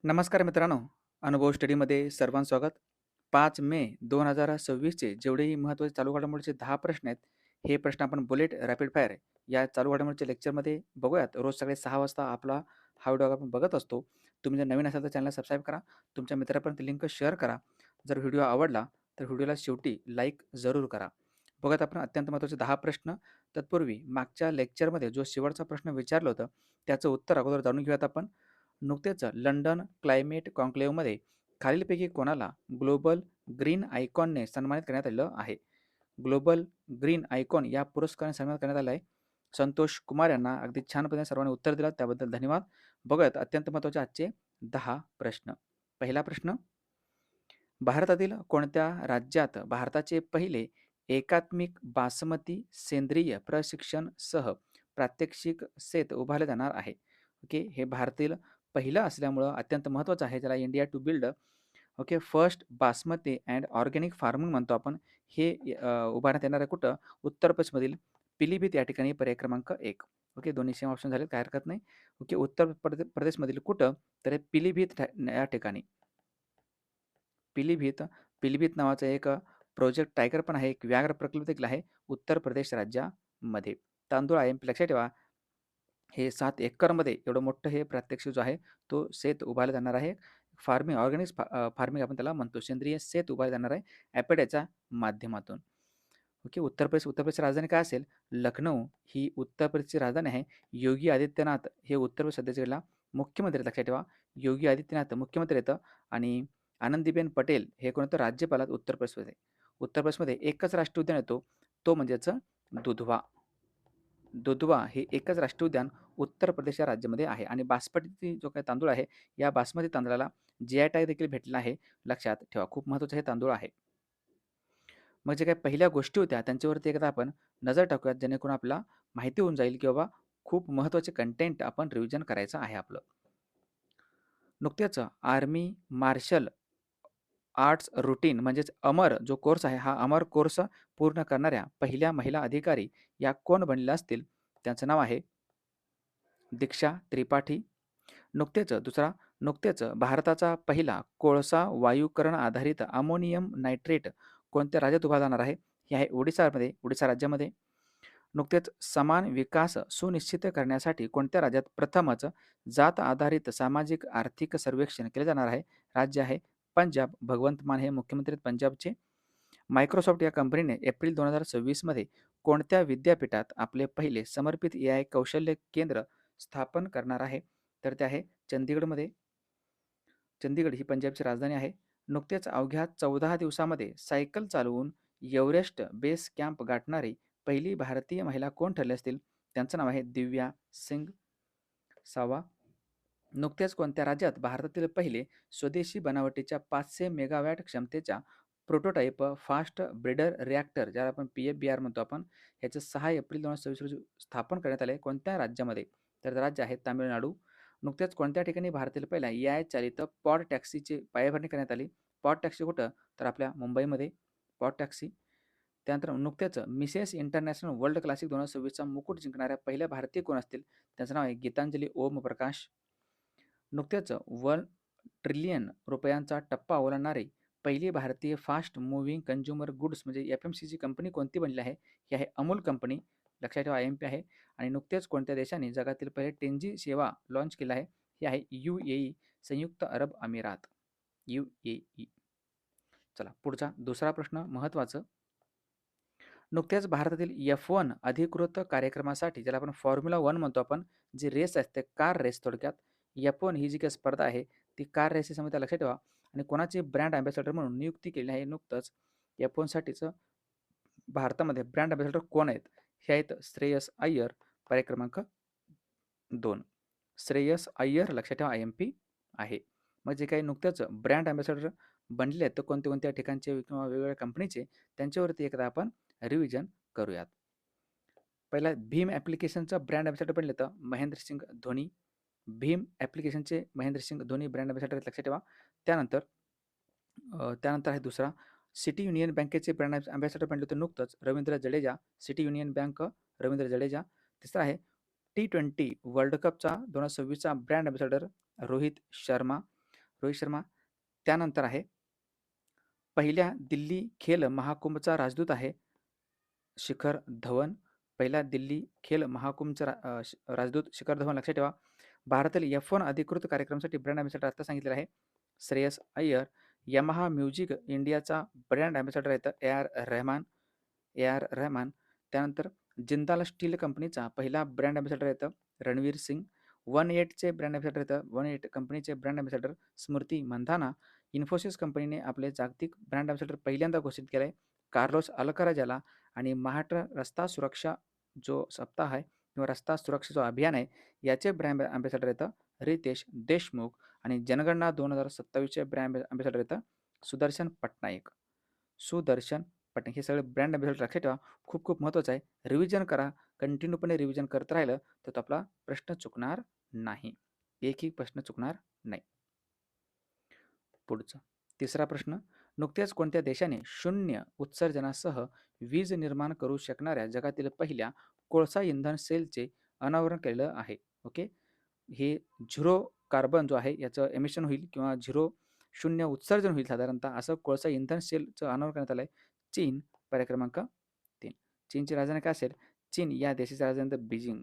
नमस्कार मित्रांनो, अनुभव स्टडीमध्ये सर्वांचं स्वागत. 5 मे 2026चे जेवढेही महत्त्वाचे चालू घडामोडीचे 10 प्रश्न आहेत, हे प्रश्न आपण बुलेट रॅपिड फायर या चालू घडामोडीच्या लेक्चरमध्ये बघूयात. रोज सकाळी 6 वाजता आपला हा व्हिडिओ आपण बघत असतो. तुम्ही जर नवीन असाल तर चॅनलला सबस्क्राईब करा. तुमच्या मित्रापर्यंत लिंक शेअर करा. जर व्हिडिओ आवडला तर व्हिडिओला शेवटी लाईक जरूर करा. बघूयात आपण अत्यंत महत्त्वाचे 10 प्रश्न. तत्पूर्वी मागच्या लेक्चरमध्ये जो शेवटचा प्रश्न विचारलं होतं, त्याचं उत्तर अगोदर जाणून घेऊयात आपण. नुकतेच लंडन क्लायमेट कॉन्क्लेव्हमध्ये खालीलपैकी कोणाला ग्लोबल ग्रीन आयकॉनने सन्मानित करण्यात आलेलं आहे? ग्लोबल ग्रीन आयकॉन या पुरस्काराने सन्मानित करण्यात आला आहे. संतोष कुमार यांना. अगदी छान पद्धतीने सर्वांनी उत्तर दिलं, त्याबद्दल धन्यवाद. बघूयात अत्यंत महत्त्वाचे आजचे 10 प्रश्न. पहिला प्रश्न, भारतातील कोणत्या राज्यात भारताचे पहिले एकात्मिक बासमती सेंद्रिय प्रशिक्षण सह प्रात्यक्षिक शेत उभारले जाणार आहे? ओके, हे भारतातील पहिलं असल्यामुळं अत्यंत महत्त्वाचं आहे. ज्याला India to build okay first basmati and organic farming म्हणतो आपण. हे उभारण्यात येणार आहे कुठं? उत्तर प्रदेशमधील पिलीभीत या ठिकाणी. पर्याय क्रमांक 1. ओके, दोन्ही सेम ऑप्शन झाले, काही हरकत नाही. ओके, उत्तर प्रदेशमधील कुठं? तर हे पिलीभीत या ठिकाणी. पिलीभीत. पिलीभीत नावाचा एक प्रोजेक्ट टायगर पण आहे, एक व्याघ्र प्रकल्प देखील आहे उत्तर प्रदेश राज्यामध्ये. तांदूळ IMP लक्षात ठेवा. हे 7 एकरमध्ये एवढं मोठं हे प्रात्यक्षिक जो आहे, तो शेत उभारला जाणार आहे. फार्मिंग, ऑर्गॅनिक फार्मिंग आपण त्याला म्हणतो. सेंद्रिय शेत उभारलं जाणार आहे ॲपेडाच्या माध्यमातून. ओके, उत्तर प्रदेशची राजधानी काय असेल? लखनौ ही उत्तर प्रदेशची राजधानी आहे. योगी आदित्यनाथ हे उत्तर प्रदेश सध्याचे वेळेला मुख्यमंत्री आहेत, लक्षात ठेवा. योगी आदित्यनाथ मुख्यमंत्री आहेत आणि आनंदीबेन पटेल हे कोण होतं? राज्यपाल आहेत उत्तर प्रदेशमध्ये. उत्तर प्रदेशमध्ये एकच राष्ट्रीय उद्यान येतो, तो म्हणजेच दुधवा. दुधवा हे एकच राष्ट्रीय उद्यान उत्तर प्रदेश या राज्यामध्ये आहे आणि बासमती जो काही तांदूळ आहे, या बासमती तांदळाला GI टॅग देखील भेटलेला आहे. लक्षात ठेवा, खूप महत्त्वाचं हे तांदूळ आहे. मग जे काही पहिल्या गोष्टी होत्या त्यांच्यावरती एकदा आपण नजर टाकूयात, जेणेकरून आपल्याला माहिती होऊन जाईल की बाबा खूप महत्त्वाचे कंटेंट आपण रिव्हिजन करायचं आहे आपलं. नुकतेच आर्मी मार्शल आर्ट्स रूटीन म्हणजेच अमर जो कोर्स आहे, हा अमर कोर्स पूर्ण करणाऱ्या पहिल्या महिला अधिकारी या कोण बनलेल्या असतील? त्यांचं नाव आहे दीक्षा त्रिपाठी. नुकतेच भारताचा पहिला कोळसा वायूकरण आधारित अमोनियम नायट्रेट कोणत्या राज्यात उभा जाणार आहे? हे आहे ओडिसा राज्यामध्ये. नुकतेच समान विकास सुनिश्चित करण्यासाठी कोणत्या राज्यात प्रथमच जात आधारित सामाजिक आर्थिक सर्वेक्षण केले जाणार आहे? राज्य आहे पंजाब. भगवंत मान हे मुख्यमंत्री आहेत पंजाबचे. मायक्रोसॉफ्ट या कंपनीने एप्रिल 2026 मध्ये कोणत्या विद्यापीठात आपले पहिले समर्पित AI कौशल्य केंद्र स्थापन करणार आहे? तर ते आहे चंदीगडमध्ये. चंदीगड ही पंजाबची राजधानी आहे. नुकतेच अवघ्या 14 दिवसामध्ये सायकल चालवून एव्हरेस्ट बेस कॅम्प गाठणारी पहिली भारतीय महिला कोण ठरली असतील? त्यांचं नाव आहे दिव्या सिंग सावा. नुकतेच कोणत्या राज्यात भारतातील पहिले स्वदेशी बनावटीच्या 500 मेगावॅट क्षमतेच्या प्रोटोटाइप फास्ट ब्रेडर रिॲक्टर, ज्याला आपण PFBR म्हणतो आपण, ह्याचे 6 एप्रिल 2026 रोजी स्थापन करण्यात आले. कोणत्या राज्यामध्ये? तर ते राज्य आहे तामिळनाडू. नुकत्याच कोणत्या ठिकाणी भारतातील पहिल्या AI चालित पॉड टॅक्सीची पायाभरणी करण्यात आली? पॉड टॅक्सी कुठं? तर आपल्या मुंबईमध्ये पॉड टॅक्सी. त्यानंतर नुकत्याच मिसेस इंटरनॅशनल वर्ल्ड क्लासिक 2026चा मुकुट जिंकणाऱ्या पहिल्या भारतीय कोण असतील? त्यांचं नाव आहे गीतांजली ओम प्रकाश. नुकत्याच ₹1 ट्रिलियन रुपयांचा टप्पा ओलांडणारी पहिली भारतीय फास्ट मूव्हिंग कन्झ्युमर गुड्स म्हणजे FMCG कंपनी कोणती बनली आहे? ही आहे अमूल कंपनी. लक्षात ठेवा, IMP आहे. आणि नुकतेच कोणत्या देशाने जगातील पहिले 10G सेवा लॉन्च केला आहे? ही आहे UAE, संयुक्त अरब अमिरात. UAE. चला पुढचा दुसरा प्रश्न महत्त्वाचं. नुकत्याच भारतातील F1 अधिकृत कार्यक्रमासाठी, ज्याला आपण फॉर्म्युला 1 म्हणतो आपण, जी रेस असते कार रेस थोडक्यात, F1 ही जी काही स्पर्धा आहे ती कार रेसची समिती लक्षात ठेवा. आणि कोणाची ब्रँड अँबॅसेडर म्हणून नियुक्ती केली आहे? नुकतंच F1 साठीचं भारतामध्ये ब्रँड अँबॅसेडर कोण आहेत? हे आहेत श्रेयस अय्यर. पर्याय क्रमांक 2. श्रेयस अय्यर लक्षात ठेवा, IMP आहे. मग जे काही नुकत्याच ब्रँड अँबॅसेडर बनले आहेत तर कोणत्या ठिकाणचे किंवा वेगवेगळ्या कंपनीचे, त्यांच्यावरती एकदा आपण रिव्हिजन करूयात. पहिला भीम ॲप्लिकेशनचा ब्रँड अँबॅसेडर बनले तर महेंद्रसिंग धोनी. भीम ॲप्लिकेशनचे महेंद्रसिंग धोनी ब्रँड अँबॅसेडर आहेत, लक्षात ठेवा. त्यानंतर आहे दुसरा, सिटी युनियन बँकेचे ब्रँड अँबॅसेडर बनले होते नुकतंच Ravindra Jadeja. City union bank Ravindra Jadeja. तिसरा आहे T20 वर्ल्ड कपचा 2026चा ब्रँड अँबॅसेडर रोहित शर्मा. रोहित शर्मा. त्यानंतर आहे पहिल्या दिल्ली खेल महाकुंभचा राजदूत आहे शिखर धवन. पहिला दिल्ली खेल महाकुंभचा राजदूत शिखर धवन. लक्षात ठेवा. भारतातील F1 अधिकृत कार्यक्रमासाठी ब्रँड अँबॅसेडर आता सांगितलेलं आहे श्रेयस अय्यर. यमाहा म्युझिक इंडियाचा ब्रँड अँबॅसेडर आहे ए आर रहमान. त्यानंतर जिंदाल स्टील कंपनीचा पहिला ब्रँड अँबॅसेडर येतं रणवीर सिंग. 1-8चे ब्रँड अँबॅसेडर येतं 1-8 कंपनीचे ब्रँड अँबॅसेडर स्मृती मंधाना. इन्फोसिस कंपनीने आपले जागतिक ब्रँड अँबॅसेडर पहिल्यांदा घोषित केलं आहे कार्लोस अल्काराज याला. आणि महाराष्ट्र रस्ता सुरक्षा जो सप्ताह आहे किंवा रस्ता सुरक्षा जो अभियान आहे याचे ब्रँड अँबॅसेडर येतं रितेश देशमुख. आणि जनगणना 2027चे ब्रँड अँबॅसेडर येतं सुदर्शन पटनाईक. सुदर्शन पटनाईक हे सगळे ब्रँड अँबॅसेडर लक्षात ठेवा. खूप खूप महत्त्वाचं आहे. रिव्हिजन करा. कंटिन्यूपणे रिव्हिजन करत राहिलं तर तो आपला प्रश्न चुकणार नाही. एकही प्रश्न चुकणार नाही. पुढचं तिसरा प्रश्न. नुकत्याच कोणत्या देशाने शून्य उत्सर्जनासह वीज निर्माण करू शकणाऱ्या जगातील पहिल्या कोळसा इंधन सेलचे अनावरण केलेलं आहे? ओके. हे झिरो कार्बन जो आहे याचं एमिशन होईल किंवा शून्य उत्सर्जन होईल साधारणतः असं कोळसा इंधन सेलचं अनावरण करण्यात आलं आहे चीन. पर्याय क्रमांक 3. चीनची राजधानी काय असेल? चीन या देशाची राजधानी बीजिंग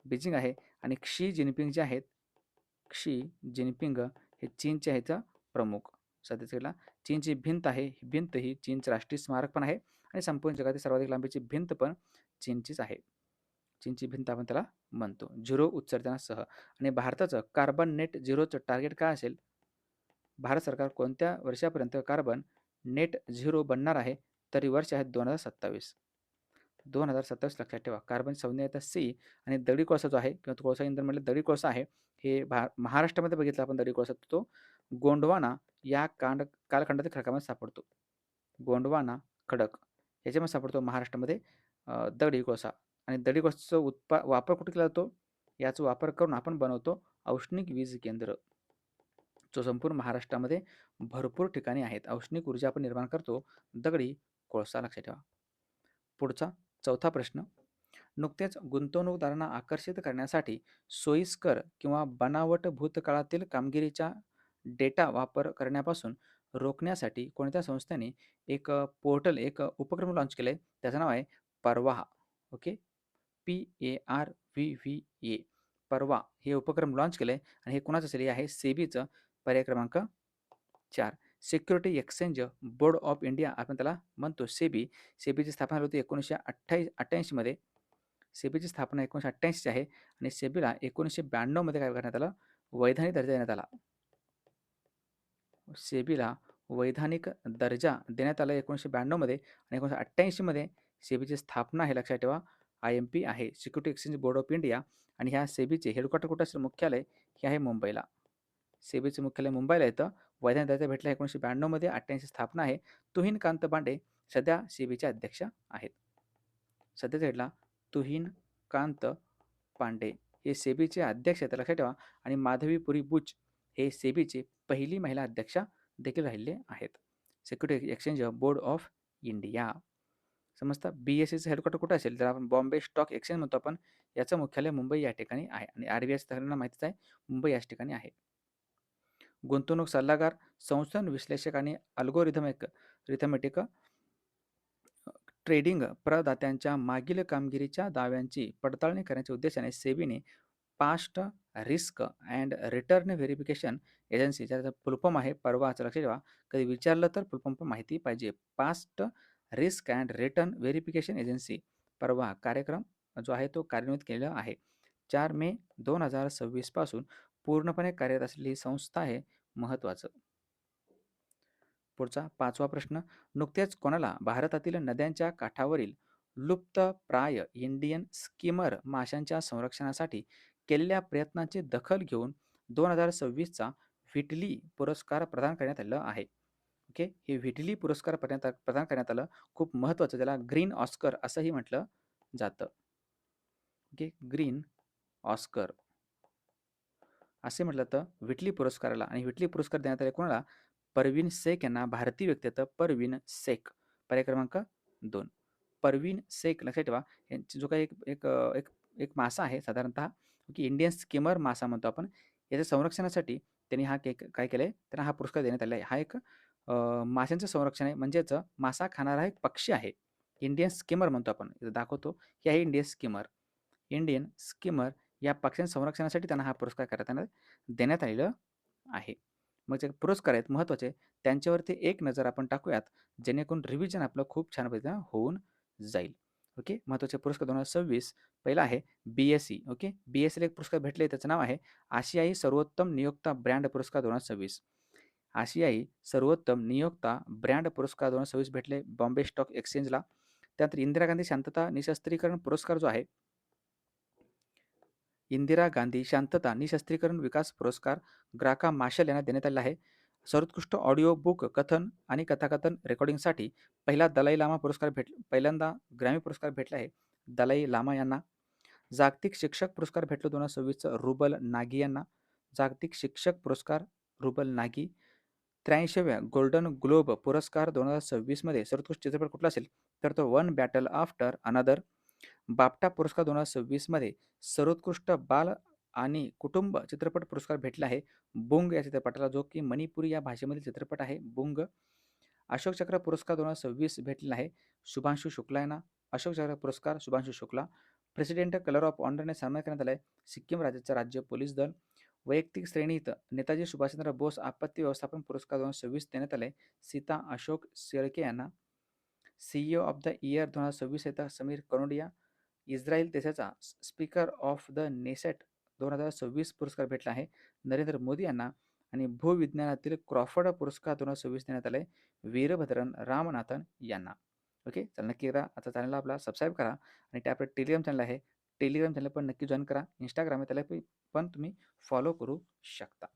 बीजिंग आहे. आणि क्षी जिनपिंग जे आहेत क्षी जिनपिंग हे चीनचे आहेत प्रमुख. सध्याला चीनची भिंत आहे ही भिंत ही चीनचं राष्ट्रीय स्मारक पण आहे आणि संपूर्ण जगातील सर्वाधिक लांबीची भिंत पण चीनचीच आहे. चीनची भिंत आपण त्याला म्हणतो झिरो उत्सर्जनासह. आणि भारताचं कार्बन नेट झिरोचं टार्गेट काय असेल? भारत सरकार कोणत्या वर्षापर्यंत कार्बन नेट झिरो बनणार आहे? तरी वर्ष आहेत 2027. 2027 लक्षात ठेवा. कार्बन संज्ञा येतात सी. आणि दगडी कोळसा जो आहे किंवा तो कोळसा इंधन म्हणजे दगडी कोळसा आहे हे महाराष्ट्रामध्ये बघितलं आपण दगडी कोळसा तो गोंडवाना या कालखंडातील खडकामध्ये सापडतो. गोंडवाना खडक याच्यामध्ये सापडतो महाराष्ट्रामध्ये दगडी कोळसा. आणि दगडी कोळशाचा वापर कुठे केला जातो? याचा वापर करून आपण बनवतो औष्णिक वीज केंद्र जो संपूर्ण महाराष्ट्रामध्ये भरपूर ठिकाणी आहेत. औष्णिक ऊर्जा आपण निर्माण करतो दगडी कोळसा. लक्षात ठेवा. पुढचा चौथा प्रश्न. नुकतेच गुंतवणूकदारांना आकर्षित करण्यासाठी सोयीस्कर किंवा बनावट भूतकाळातील कामगिरीचा डेटा वापर करण्यापासून रोखण्यासाठी कोणत्या संस्थेने एक पोर्टल एक उपक्रम लॉन्च केले? त्याचं नाव आहे परवाह. ओके. PARVVA. परवा हे उपक्रम लॉन्च केले आणि हे कुणाचं असेल? हे आहे सेबीचं. पर्याय क्रमांक 4. Security exchange board of India आपण त्याला म्हणतो सेबी. सेबीची स्थापना झाली होती 1988 मध्ये. सेबीची स्थापना 1988 आहे आणि सेबीला 1992 मध्ये काय करण्यात आलं? वैधानिक दर्जा देण्यात आला. सेबीला वैधानिक दर्जा देण्यात आला 1992 मध्ये. आणि 1988 मध्ये सेबीची स्थापना आहे. लक्षात ठेवा. IMP आहे security exchange board of India. आणि ह्या सेबीचे हेडक्वार्टर कुठं असेल? मुख्यालय हे आहे मुंबईला. सेबीचे मुख्यालय मुंबईला येतं. वैधानिक दर्जा भेटला 1992 मध्ये. 88 स्थापना आहे. तुहिन कांत पांडे सध्या सेबीचे अध्यक्ष आहेत. सध्याचा हेडला तुहिन कांत पांडे हे सेबीचे अध्यक्ष आहेत. लक्षात ठेवा. आणि माधवीपुरी बुच हे सेबीचे पहिली महिला अध्यक्षा देखील राहिले आहेत. Security exchange board of India. समजतं. BSEचं हेडक्वार्टर कुठं असेल? तर आपण बॉम्बे स्टॉक एक्सचेंज म्हणतो आपण. याचं मुख्यालय मुंबई या ठिकाणी आहे. आणि RBI सगळ्यांना माहितीच आहे मुंबई याच ठिकाणी आहे. गुंतवणूक सल्लागार संशोधन विश्लेषक आणि रिथमेटिक ट्रेडिंग प्रदात्यांच्या मागील कामगिरीच्या दाव्यांची पडताळणी करण्याच्या उद्देशाने सेबीने past risk and return verification agency ज्याचा फुलफॉर्म आहे परवाचं. लक्षात ठेवा. कधी विचारलं तर फुलफॉर्म पण माहिती पाहिजे. Past risk and return verification agency परवा कार्यक्रम जो आहे तो कार्यान्वित केलेला आहे. 4 मे 2026 पासून पूर्णपणे कार्यरत असलेली ही संस्था आहे. महत्त्वाचं. पुढचा पाचवा प्रश्न. नुकतेच कोणाला भारतातील नद्यांच्या काठावरील लुप्तप्राय इंडियन स्किमर माशांच्या संरक्षणासाठी केलेल्या प्रयत्नांची दखल घेऊन 2026चा व्हिटली पुरस्कार प्रदान करण्यात आलेला आहे? ओके. हे व्हिटली पुरस्कार प्रदान करण्यात आलं. खूप महत्त्वाचं. त्याला ग्रीन ऑस्कर असंही म्हटलं जातं. ओके. ग्रीन ऑस्कर असे म्हटलं तर व्हिटली पुरस्काराला. आणि व्हिटली पुरस्कार देण्यात आले कोणाला? परवीन शेख यांना. भारतीय व्यक्ती आहेत परवीन शेख. पर्याय क्रमांक 2. परवीन शेख. लक्षात ठेवा. यांची जो काही एक एक एक एक मासा आहे साधारणतः की इंडियन स्किमर मासा म्हणतो आपण. याच्या संरक्षणासाठी त्यांनी हा काय केलंय, त्यांना हा पुरस्कार देण्यात आलेला आहे. हा एक माशांचं संरक्षण आहे, म्हणजेच मासा खाणारा एक पक्षी आहे. इंडियन स्किमर म्हणतो आपण. इथं दाखवतो, हे आहे इंडियन स्किमर. इंडियन स्किमर या पक्ष्यांच्या संरक्षणासाठी त्यांना हा पुरस्कार देण्यात आलेला आहे. मग जे पुरस्कार आहेत महत्त्वाचे, त्यांच्यावरती एक नजर आपण टाकूयात, जेणेकरून रिव्हिजन आपलं खूप छान पद्धतीनं होऊन जाईल. ओके. महत्त्वाचे पुरस्कार 2026 पहिला आहे BSE. ओके. BSEला एक पुरस्कार भेटले, त्याचं नाव आहे आशियाई सर्वोत्तम नियोक्ता ब्रँड पुरस्कार 2026. आशियाई सर्वोत्तम नियोक्ता ब्रँड पुरस्कार 2026 भेटले बॉम्बे स्टॉक एक्सचेंजला. त्यानंतर इंदिरा गांधी शांतता निशस्त्रीकरण पुरस्कार जो आहे, इंदिरा गांधी शांतता निशस्त्रीकरण विकास पुरस्कार ग्राका माशल यांना देण्यात आलेला आहे. सर्वोत्कृष्ट ऑडिओ बुक कथन आणि कथाकथन रेकॉर्डिंगसाठी पहिल्यांदा ग्रॅमी पुरस्कार भेटला आहे दलाई लामा यांना. जागतिक शिक्षक पुरस्कार भेटलो 2026 रुबल नागी यांना. जागतिक शिक्षक पुरस्कार रुबल नागी. 83व्या गोल्डन ग्लोब पुरस्कार 2026 मध्ये सर्वोत्कृष्ट चित्रपट कुठला असेल, तर तो one battle after another. BAFTA पुरस्कार 2026 मध्ये सर्वोत्कृष्ट बाल आणि कुटुंब चित्रपट पुरस्कार भेटला आहे बुंग या चित्रपटाला, जो की मणिपुरी या भाषेमधील चित्रपट आहे बुंग. अशोक चक्र पुरस्कार 2026 भेटलेला आहे शुभांशु शुक्ला यांना. अशोक चक्र पुरस्कार Shubhanshu Shukla. President colour of ऑनरने सन्मान करण्यात आला आहे सिक्कीम राज्याचे राज्य पोलीस दल. वैयक्तिक श्रेणीत नेताजी सुभाषचंद्र बोस आपत्ती व्यवस्थापन पुरस्कार 2026 देण्यात आले सीता अशोक शेळके यांना. CEO ऑफ द इयर 2026 येतात समीर कनोडिया. इस्रायल देशाचा स्पीकर ऑफ द नेसेट 2026 पुरस्कार भेटला आहे नरेंद्र मोदी यांना. आणि भूविज्ञानातील क्रॉफर्ड पुरस्कार 2026 देण्यात आले वीरभद्रन रामनाथन यांना. ओके. चला नक्की करा. आता चॅनलला आपला सबस्क्राईब करा आणि त्या आपलं टेलिग्राम चॅनल आहे, टेलिग्राम चॅनल पण नक्की जॉईन करा. इंस्टाग्राम आहे, त्याला पण तुम्ही फॉलो करू शकता.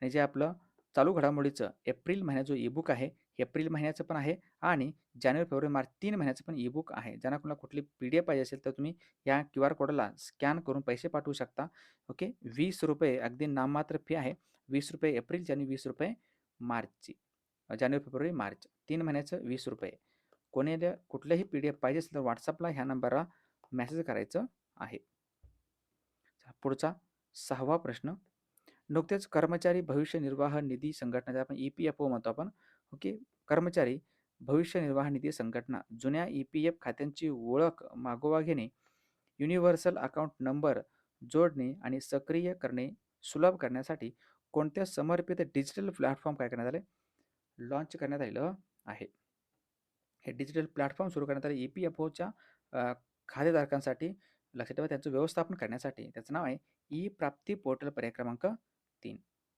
आणि जे आपलं चालू घडामोडीचं एप्रिल महिन्याचा जो ईबुक आहे, एप्रिल महिन्याचं पण आहे आणि जानेवारी, फेब्रुवारी, मार्च 3 महिन्याचं पण ईबुक आहे. ज्यांना कोणाला कुठली PDF पाहिजे असेल तर तुम्ही या QR कोडला स्कॅन करून पैसे पाठवू शकता. ओके. ₹20 अगदी नाममात्र फी आहे. ₹20 एप्रिलची आणि ₹20 मार्चची. जानेवारी, फेब्रुवारी, मार्च 3 महिन्याचं ₹20. कोणाला कुठल्याही PDF पाहिजे असेल तर WhatsAppला ह्या नंबरला मेसेज करायचं आहे. पुढचा 6वा प्रश्न. नुकतेच कर्मचारी भविष्य निर्वाह निधी संघटना, आपण EPFO म्हणतो आपण. ओके. कर्मचारी भविष्य निर्वाह निधी संघटना जुन्या EPF खात्यांची ओळख मागोवा घेणे, युनिव्हर्सल अकाउंट नंबर जोडणे आणि सक्रिय करणे सुलभ करण्यासाठी कोणत्या समर्पित डिजिटल प्लॅटफॉर्म काय करण्यात आले, लॉन्च करण्यात आलेलं आहे. हे डिजिटल प्लॅटफॉर्म सुरू करण्यात आले EPFOच्या खातेधारकांसाठी. लक्षात ठेवा, त्यांचं व्यवस्थापन करण्यासाठी. त्याचं नाव आहे ई प्राप्ती पोर्टल पर्याय क्रमांक 3.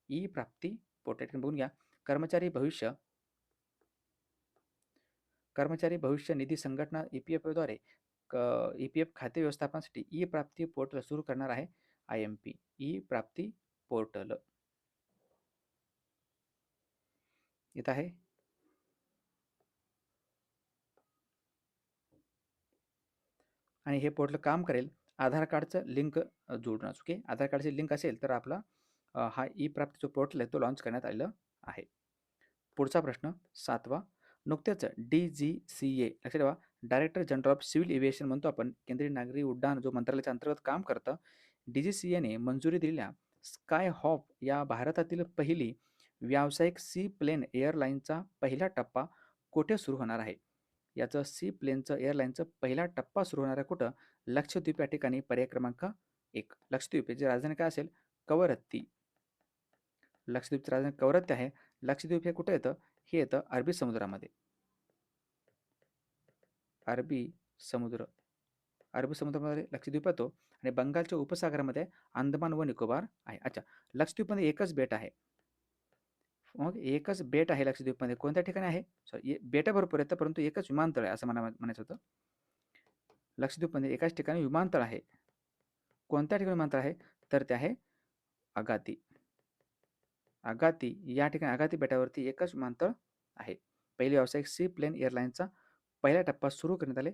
ई प्राप्ती पोर्टल बघून घ्या. कर्मचारी भविष्य निधी संघटना EPFOद्वारे EPF खाते व्यवस्थापनासाठी ई प्राप्ती पोर्टल सुरू करणार आहे IMP. ई प्राप्ती पोर्टल येत आहे. आणि हे पोर्टल काम करेल आधार कार्डचं लिंक जोडणं. ओके. आधार कार्डची लिंक असेल तर आपला हा ई प्राप्ती जो पोर्टल आहे तो लॉन्च करण्यात आलेला आहे. पुढचा प्रश्न 7वा. नुकतेच DGCA, लक्षात ठेवा, director general of civil aviation म्हणतो आपण, केंद्रीय नागरी उड्डाण जो मंत्रालयाच्या अंतर्गत काम करतं. DGCAने मंजुरी दिलेल्या स्काय हॉप या भारतातील पहिली व्यावसायिक सी प्लेन एअरलाईनचा पहिला टप्पा कुठे सुरू होणार आहे? याचं सी प्लेनचं एअरलाईनचं पहिला टप्पा सुरू होणार आहे कुठं? लक्षद्वीप या ठिकाणी पर्याय क्रमांक 1. लक्षद्वीप याची राजधानी काय असेल? कवरत्ती. लक्षद्वीपची राजधानी कवरत्ती आहे. लक्षद्वीप हे कुठे येतं? हे येतं अरबी समुद्रामध्ये. अरबी समुद्रामध्ये लक्षद्वीप येतो आणि बंगालच्या उपसागरामध्ये अंदमान व निकोबार आहे. अच्छा. लक्षद्वीपमध्ये एकच बेट आहे. मग एकच बेट आहे लक्षद्वीपमध्ये. कोणत्या ठिकाणी आहे? सॉरी, बेटं भरपूर येतं परंतु एकच विमानतळ आहे असं मला म्हणायचं होतं. लक्षद्वीपमध्ये एकाच ठिकाणी विमानतळ आहे. कोणत्या ठिकाणी विमानतळ आहे? तर ते आहे अगाती. या ठिकाणी अगाती बेटावरती एकच विमानतळ आहे. पहिली व्यावसायिक सी प्लेन एअरलाईनचा पहिला टप्पा सुरू करण्यात आले.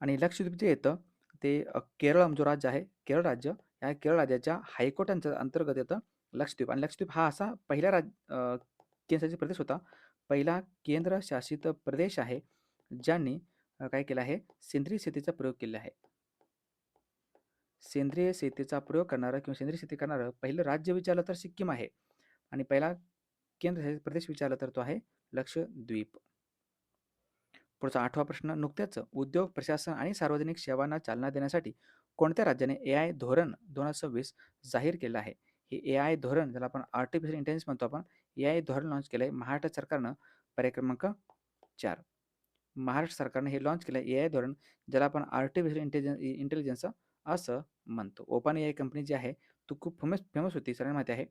आणि लक्षद्वीप जे येतं ते केरळ जो राज्य आहे, केरळ राज्य, या केरळ राज्याच्या हायकोर्टांच्या अंतर्गत येतं लक्षद्वीप. आणि लक्षद्वीप हा असा पहिला केंद्रशासित प्रदेश होता, पहिला केंद्रशासित प्रदेश आहे ज्यांनी काय केलं आहे? सेंद्रिय शेतीचा प्रयोग केला आहे. सेंद्रिय शेतीचा प्रयोग करणारं किंवा सेंद्रिय शेती करणारं पहिलं राज्य विचारलं तर सिक्कीम आहे आणि पहिला केंद्रशासित प्रदेश विचारला तर तो आहे लक्षद्वीप. पुढचा 8वा प्रश्न, नुकत्याच उद्योग, प्रशासन आणि सार्वजनिक सेवांना चालना देण्यासाठी कोणत्या राज्याने एआय धोरण 2026 जाहीर केलं आहे? हे एआय धोरण, ज्याला आपण आर्टिफिशियल इंटेलिजन्स म्हणतो आपण, एआय धोरण लॉन्च केलं आहे महाराष्ट्र सरकारनं, पर्याय क्रमांक 4. महाराष्ट्र सरकारने हे लॉन्च केलं एआय धोरण, ज्याला आपण आर्टिफिशियल इंटेलिजन्स असं म्हणतो. ओपन एआय कंपनी जी आहे ती खूप फेमस होती, सगळ्यांना माहिती आहे.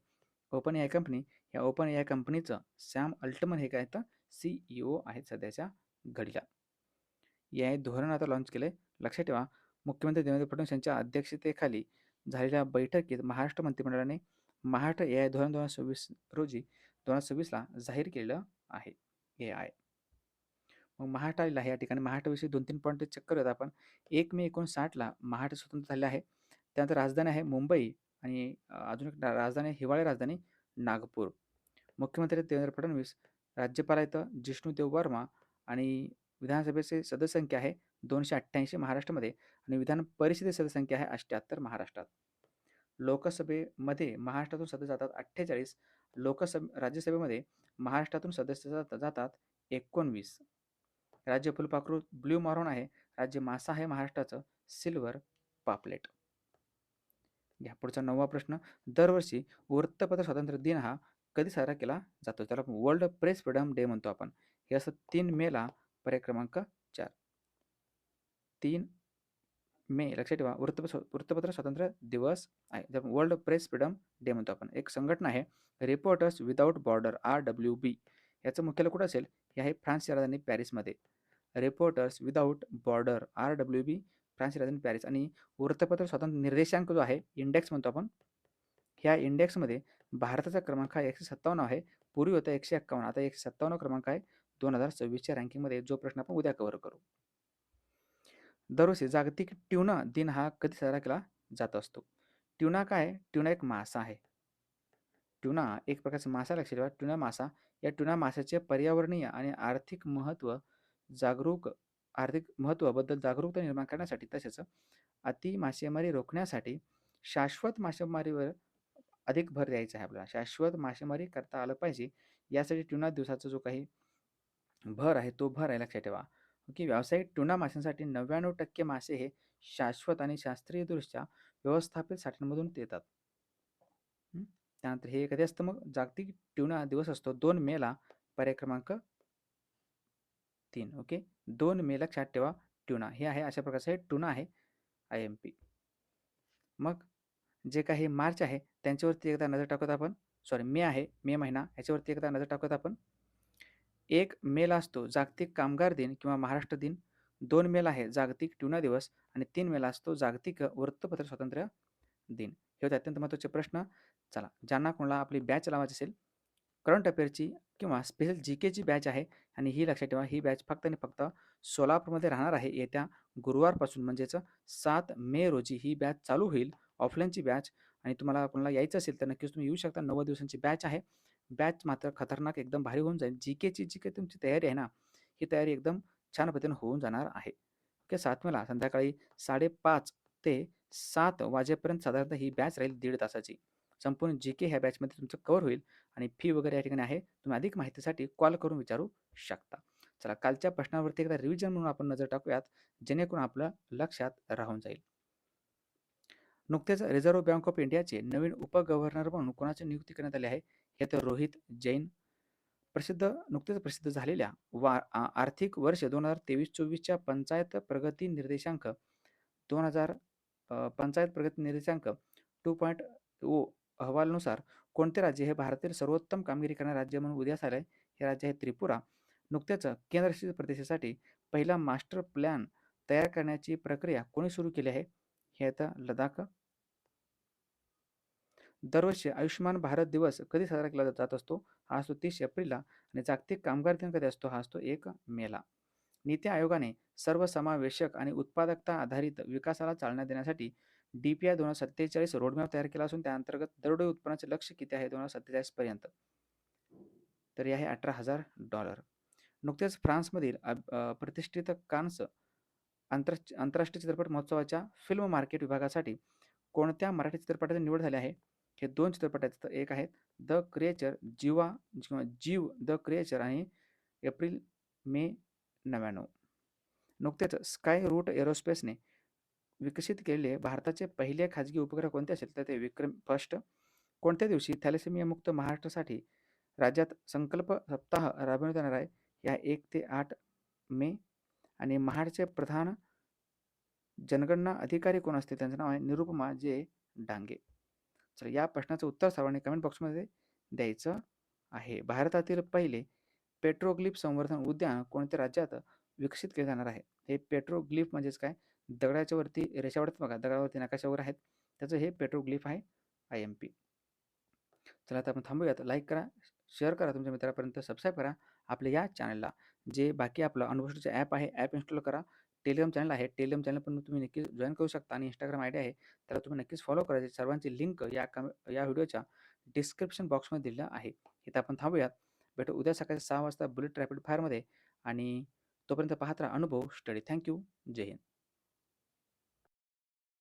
ओपन एआय कंपनी, या ओपन एआय कंपनीचं सॅम अल्टमन हे काय तर CEO आहेत सध्याच्या घडीला. एआय धोरण आता लॉन्च केलं आहे. लक्षात ठेवा, मुख्यमंत्री देवेंद्र फडणवीस यांच्या अध्यक्षतेखाली झालेल्या बैठकीत महाराष्ट्र मंत्रिमंडळाने महाराष्ट्र एआय धोरण 2026 रोजी 2026ला जाहीर केलं आहे एआय. मग महाराष्ट्र आलेला आहे. या ठिकाणी महाराष्ट्राविषयी 2-3 पॉईंट चेक करूयात आपण. 1 मे 1960ला महाराष्ट्र स्वतंत्र झाले आहे. त्यानंतर राजधानी आहे मुंबई आणि अजून एक राजधानी, हिवाळी राजधानी नागपूर. मुख्यमंत्री देवेंद्र फडणवीस, राज्यपाल आहेत जिष्णुदेव वर्मा आणि विधानसभेचे सदस्य संख्या आहे 288 महाराष्ट्रामध्ये आणि विधान परिषदेची सदस्य संख्या आहे 78 महाराष्ट्रात. लोकसभेमध्ये महाराष्ट्रातून सदस्य जातात 48. राज्यसभेमध्ये महाराष्ट्रातून सदस्य जातात 19. राज्य फुलपाखरू ब्ल्यू मार्मॉन आहे. राज्य मासा आहे महाराष्ट्राचं सिल्वर पापलेट. घ्या पुढचा 9वा प्रश्न, दरवर्षी वृत्तपत्र स्वातंत्र्य दिन हा कधी साजरा केला जातो? त्याला आपण वर्ल्ड प्रेस फ्रीडम डे म्हणतो आपण. हे असं 3 मेला, पर्याय क्रमांक 4. 3 मे, लक्षात ठेवा, वृत्तपत्र स्वातंत्र्य दिवस आहे. वर्ल्ड प्रेस फ्रीडम डे म्हणतो आपण. एक संघटना आहे रिपोर्टर्स विदाऊट बॉर्डर RWB. याचं मुख्यालय कुठं असेल? हे आहे फ्रान्सच्या राजधानी पॅरिसमध्ये. रिपोर्टर्स विदाऊट बॉर्डर RWB, फ्रान्सची राजधानी पॅरिस. आणि वृत्तपत्र स्वातंत्र्य निर्देशांक जो आहे, इंडेक्स म्हणतो आपण, ह्या इंडेक्समध्ये भारताचा क्रमांक हा 157 आहे. पूर्वी होता 151, आता 157 क्रमांक आहे 2026च्या रँकिंगमध्ये. जो प्रश्न आपण उद्या कव्हर करू. दरवर्षी जागतिक ट्यूना दिन हा कधी साजरा केला जात असतो? ट्यूना काय आहे? ट्यूना एक मासा आहे. ट्यूना एक प्रकारचा मासा, लक्षात ठेवा, ट्यूना मासा. या ट्यूना माशाचे पर्यावरणीय आणि आर्थिक महत्त्वाबद्दल जागरूकता निर्माण करण्यासाठी, तसेच अति मासेमारी रोखण्यासाठी शाश्वत मासेमारीवर अधिक भर द्यायचा आहे आपल्याला. शाश्वत मासेमारी करता आलं पाहिजे, यासाठी ट्यूना दिवसाचा जो काही भर आहे तो भर आहे, लक्षात ठेवा. की व्यावसायिक ट्यूना माशांसाठी 99% मासे हे शाश्वत आणि शास्त्रीयदृष्ट्या व्यवस्थापित साठ्यांमधून येतात. त्यानंतर हे कधी असतं? मग जागतिक ट्यूना दिवस असतो 2 मेला, पर्याय क्रमांक 3. ओके, 2 मे लक्षात ठेवा. ट्यूना हे आहे, अशा प्रकारचं हे ट्यूना आहे IMP. मग जे काही मार्च आहे त्यांच्यावरती एकदा नजर टाकूयात आपण. सॉरी, मे आहे, मे महिना, याच्यावरती एकदा नजर टाकूयात आपण. 1 मेला असतो जागतिक कामगार दिन किंवा महाराष्ट्र दिन. 2 मेला आहे जागतिक ट्यूना दिवस आणि 3 मेला असतो जागतिक वृत्तपत्र स्वातंत्र्य दिन. हे होते अत्यंत महत्त्वाचे प्रश्न. चला, ज्यांना कोणाला आपली बॅच लावायची असेल, करंट अफेअरची किंवा स्पेशल GKची बॅच आहे आणि ही लक्षात ठेवा, ही बॅच फक्त आणि फक्त सोलापूरमध्ये राहणार आहे. येत्या गुरुवारपासून म्हणजेच 7 मे रोजी ही बॅच चालू होईल, ऑफलाईनची बॅच. आणि तुम्हाला कोणाला यायचं असेल तर नक्कीच तुम्ही येऊ शकता. 90 दिवसांची बॅच आहे. बॅच मात्र खतरनाक, एकदम भारी होऊन जाईल. GKची जी काही तुमची तयारी आहे ना, ही तयारी एकदम छान पद्धतीने होऊन जाणार आहे. ओके, 7 मेला संध्याकाळी 5:30 ते 7 वाजेपर्यंत साधारणतः ही बॅच राहील, 1.5 तासाची. संपूर्ण GK ह्या बॅचमध्ये तुमचं कव्हर होईल आणि फी वगैरे या ठिकाणी आहे. तुम्ही अधिक माहितीसाठी कॉल करून विचारू शकता. चला, कालच्या प्रश्नावरती एकदा रिव्हिजन म्हणून आपण नजर टाकूयात, जेणेकरून आपलं लक्षात राहून जाईल. नुकतेच रिझर्व्ह बँक ऑफ इंडियाचे नवीन उपगव्हर्नर म्हणून कोणाची नियुक्ती करण्यात आली आहे? हे तर रोहित जैन. नुकतेच प्रसिद्ध झालेल्या आर्थिक वर्ष 2023-24च्या पंचायत प्रगती निर्देशांक 2.0 अहवालानुसार कोणते राज्य हे भारतातील सर्वोत्तम कामगिरी करणारे राज्य म्हणून उदयास आले? हे राज्य आहे त्रिपुरा. नुकत्याच केंद्रशासित प्रदेशासाठी पहिला मास्टर प्लॅन तयार करण्याची प्रक्रिया कोणी सुरू केली आहे? हे आता लडाख. दरवर्षी आयुष्यमान भारत दिवस कधी साजरा केला जात असतो? हा असतो 30 एप्रिलला. आणि जागतिक कामगार दिन कधी असतो? हा असतो 1 मेला. नीती आयोगाने सर्वसमावेशक आणि उत्पादकता आधारित विकासाला चालना देण्यासाठी DPI 2047 रोडमॅप तयार केला असून, त्या अंतर्गत दरडोई उत्पन्नाचे लक्ष्य किती आहे 2047 पर्यंत? तर हे आहे $18,000. नुकतेच फ्रान्समधील प्रतिष्ठित कान्स आंतरराष्ट्रीय चित्रपट महोत्सवाच्या फिल्म मार्केट विभागासाठी कोणत्या मराठी चित्रपटाची निवड झाली आहे? हे 2 चित्रपट आहेत. तर एक आहेत द क्रिएचर किंवा जीव द क्रिएचर आणि एप्रिल मे 99. नुकतेच स्काय रूट एरोस्पेसने विकसित केलेले भारताचे पहिले खाजगी उपग्रह कोणते असेल? तर ते विक्रम फर्स्ट. कोणत्या दिवशी थॅलेसेमिया मुक्त महाराष्ट्रासाठी राज्यात संकल्प सप्ताह राबवण्यात येणार आहे? या 1 ते 8 मे. आणि महाडचे प्रधान जनगणना अधिकारी कोण असतील? त्यांचं नाव आहे निरुपमा जे डांगे. चला, या प्रश्नाचं उत्तर सर्वांनी कमेंट बॉक्समध्ये द्यायचं आहे. भारतातील पहिले पेट्रोग्लिफ संवर्धन उद्यान कोणत्या राज्यात विकसित केले जाणार आहे? हे पेट्रोग्लिफ म्हणजेच काय? दगडाच्या वरती रेषा वाढतात बघा, दगडावरती नकाशा वगैरे आहेत, त्याचं हे पेट्रोग्लिफ आहे, IMP. चला, आता आपण थांबूयात. लाईक करा, शेअर करा तुमच्या मित्रापर्यंत, सबस्क्राईब करा आपल्या या चॅनलला. जे बाकी आपलं अनुभूतीचं ॲप आहे, ॲप इन्स्टॉल करा. टेलिग्राम चॅनल आहे, टेलिग्राम चॅनल पण तुम्ही नक्कीच जॉईन करू शकता. आणि इंस्टाग्राम आयडी आहे, त्याला तुम्ही नक्कीच फॉलो करायचे. सर्वांची लिंक या व्हिडिओच्या डिस्क्रिप्शन बॉक्समध्ये दिलेलं आहे. इथं आपण थांबूयात. भेटू उद्या सकाळी 6 वाजता बुलेट रॅपिड फायरमध्ये. आणि तोपर्यंत पाहत राहा अनुभव स्टडी. थँक्यू. जय हिंद.